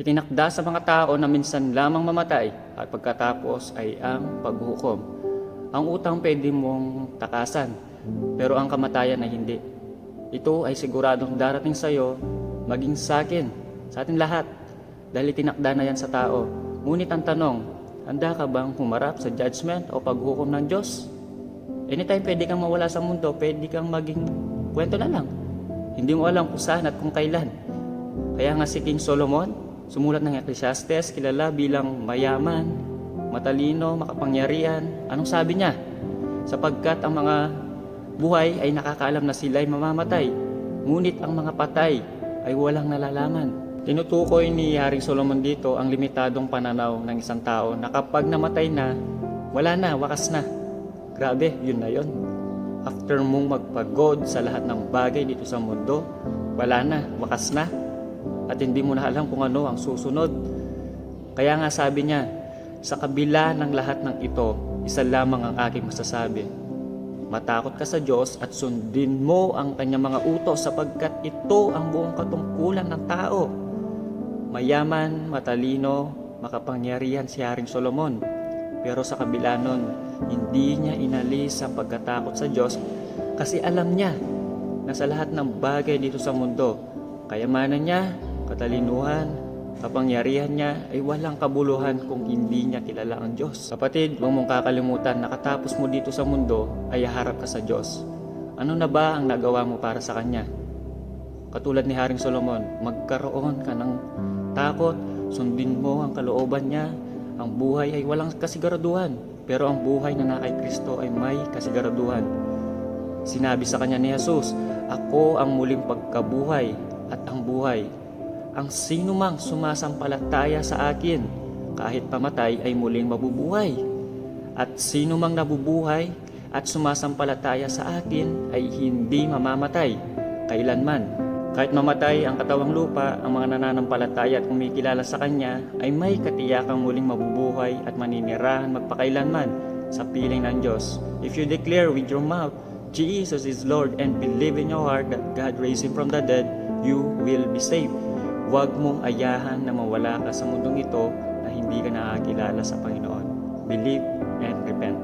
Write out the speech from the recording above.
Itinakda sa mga tao na minsan lamang mamatay at pagkatapos ay ang paghukom. Ang utang pwede mong takasan, pero ang kamatayan ay hindi. Ito ay siguradong darating sa iyo, maging sa akin, sa atin lahat, dahil itinakda na yan sa tao. Ngunit ang tanong, handa ka bang humarap sa judgment o paghukom ng Diyos? Anytime pwede kang mawala sa mundo, pwede kang maging kwento na lang. Hindi mo alam kung saan at kung kailan. Kaya nga si King Solomon, sumulat ng Ecclesiastes, kilala bilang mayaman, matalino, makapangyarihan. Anong sabi niya? Sapagkat ang mga buhay ay nakakaalam na sila ay mamamatay, ngunit ang mga patay ay walang nalalaman. Tinutukoy ni Haring Solomon dito ang limitadong pananaw ng isang tao na kapag namatay na, wala na, wakas na. Grabe, yun na yun. After mong magpagod sa lahat ng bagay dito sa mundo, wala na, wakas na. At hindi mo na alam kung ano ang susunod. Kaya nga sabi niya, sa kabila ng lahat ng ito, isa lamang ang aking masasabi. Matakot ka sa Diyos at sundin mo ang kanyang mga utos sapagkat ito ang buong katungkulan ng tao. Mayaman, matalino, makapangyarihan si Haring Solomon. Pero sa kabila nun, hindi niya inalis ang pagkatakot sa Diyos kasi alam niya na sa lahat ng bagay dito sa mundo, kayamanan niya, katalinuhan, kapangyarihan niya ay walang kabuluhan kung hindi niya kilala ang Diyos. Kapatid, huwag mong kakalimutan na katapos mo dito sa mundo ay haharap ka sa Diyos. Ano na ba ang nagawa mo para sa Kanya? Katulad ni Haring Solomon, magkaroon ka ng takot, sundin mo ang kalooban niya. Ang buhay ay walang kasiguraduhan, pero ang buhay na nasa Kristo ay may kasiguraduhan. Sinabi sa kanya ni Jesus, ako ang muling pagkabuhay at ang buhay. Ang sino mang sumasampalataya sa akin, kahit pamatay ay muling mabubuhay. At sino mang nabubuhay at sumasampalataya sa akin ay hindi mamamatay kailanman. Kahit mamatay ang katawang lupa, ang mga nananampalataya at kumikilala sa Kanya ay may katiyakang muling mabubuhay at maninirahan magpakailanman sa piling ng Diyos. If you declare with your mouth, Jesus is Lord, and believe in your heart that God raised Him from the dead, you will be saved. Huwag mong ayahan na mawala ka sa mundong ito na hindi ka nakakilala sa Panginoon. Believe and repent.